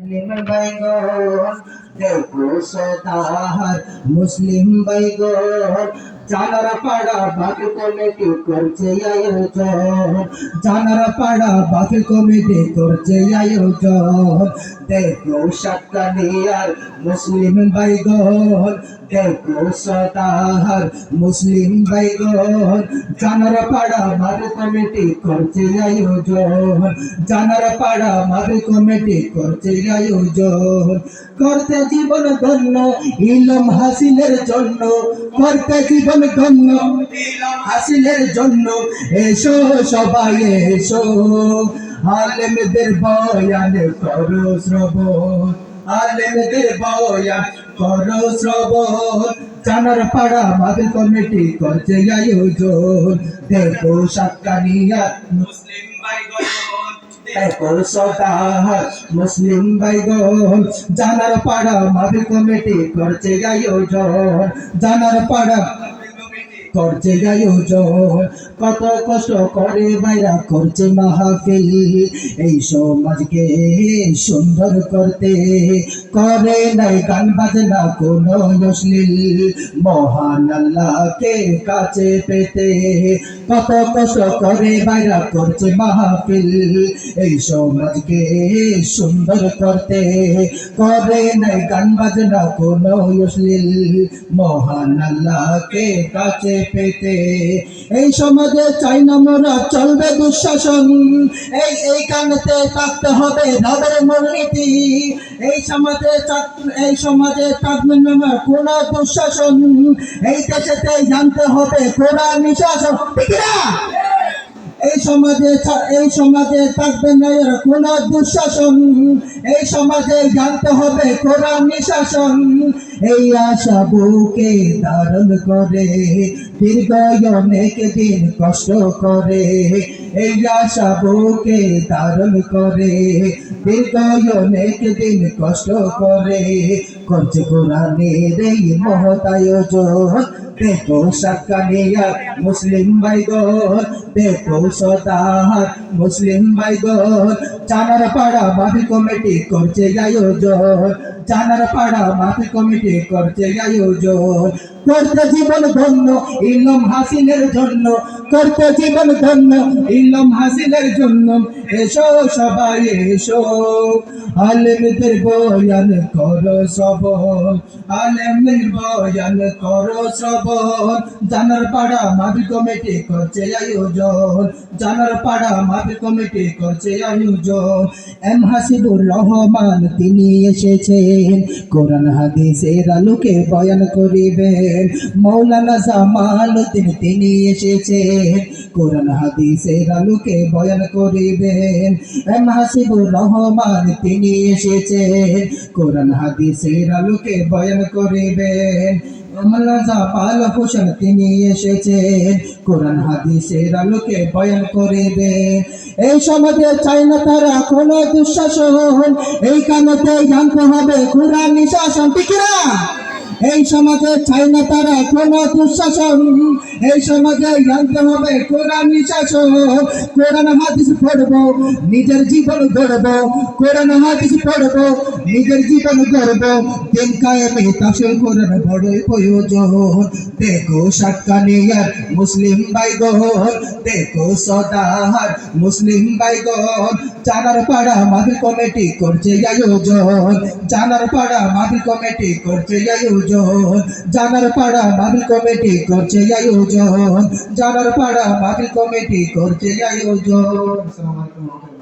মুসলিম বাইগন দেখো সদার মুসলিম বাইগন জানার পাড়া বাকি কমিটি করছে আয়োজন জানার পাড়া বাকি কমিটি করছে আয়োজন দেখো সাতকানিয়ার মুসলিম বাইগন দেখো সদার মুসলিম বাইগন জানার পাড়া বাকি কমিটি করছে আয়োজন জানার পাড়া বাকি কমিটি করছে আয়োজন করতে জীবন ধন্য ইলম হাসিলের জন্য করতে জীবন ধন্য ইলম হাসিলের জন্য এসো সবাই এসো আলেমদের বয়ান করো শ্রবণ আলেমদের বয়ান করো শ্রবণ জানার পাড়া মাহফিল কমিটি করছে আয়োজন দেখো সাতকানিয়া মুসলিম বাইগন দেখো সদার মুসলিম বাইগন জানার পাড়া মাহফিল কমিটি করছে আয়োজন জানার পাড়া করছে আয়োজন কত কষ্ট করে বাইরা করছে মাহফিল এই সমাজকে সুন্দর করতে করে নাই গান বাজনা কোনো অশ্লীল মহান আল্লাহকে কাছে পেতে কত কষ্ট করে বাইরা করছে মাহফিল এই সমাজকে সুন্দর করতে করে নাই গান বাজনা কোনো অশ্লীল মহান আল্লাহকে কাছে পেতে এই সমাজে চাই না মোরা চলবে দুঃশাসন এই কানেতে থাকতে হবে রবের মূলনীতি এই সমাজে থাকবে না কোন দুঃশাসন এই দেশেতে জানতে হবে কোরআন শাসন ঠিক না এই সমাজে থাকবে না কোন দুঃশাসন এই সমাজে জানতে হবে কোরআন শাসন এই আশা বুকে ধারণ করে দীর্ঘ অনেক দিন কষ্ট করে এই আশা বুকে ধারণ করে দীর্ঘ অনেক দিন কষ্ট করে করছে কোরআনের এই মহৎ আয়োজন দেখো সাতকানিয়া মুসলিম বাইগন দেখো সদার মুসলিম বাইগন জানার পাড়া মাহফিল কমিটি করছে আয়োজন জানার পাড়া মাহফিল কমিটি করছে আয়োজন করতে জীবন ধন্য ইলম হাসিলের জন্য করতে জীবন ধন্য ইলম হাসিলের জন্য এসো সবাই এসো আলেমদের বয়ান করো শ্রবণ আলেমদের বয়ান করো শ্রবণ জানার পাড়া মাহফিল কমিটি করছে আয়োজন জানার পাড়া মাহফিল কমিটি করছে আয়োজন এম হাসিবুর রহমান তিনি এসেছেন কোরআন হাদিসের আলোকে বয়ান করিবেন মৌলানা জামালউদ্দিন তিনি এসেছেন কোরআন হাদিসের আলোকে বয়ান করিবেন এম হাসিবুর রহমান তিনি এসেছেন কোরআন হাদিসের আলোকে বয়ান করিবেন মৌলানা জামাল হোসেন তিনি এসেছেন কোরআন হাদিসের আলোকে বয়ান করিবেন এই সমাজে চাই না তারা কোন দুঃশাসন এই কানেতে জানতে হবে কোরআন শাসন ঠিক না এই সমাজে চাই না তারা কোন দুঃশাসন এই সমাজে জানতে হবে কোরআন শাসন কোরআন হাদিস পড়বো নিজের জীবন গড়বো কোরআন হাদিস পড়বো নিজের জীবন গড়বো দিন কায়েমে তাফসীর কোরআন বড়ই প্রয়োজন দেখো সাতকানিয়ার মুসলিম বাইগন দেখো সদার মুসলিম বাইগন জানার পাড়া মাহফিল কমিটি করছে আয়োজন জানার পাড়া মাহফিল কমিটি করছে আয়োজন জানার পাড়া মাহফিল কমিটি করছে আয়োজন জানার পাড়া মাহফিল কমিটি করছে আয়োজন। আসসালামু আলাইকুম।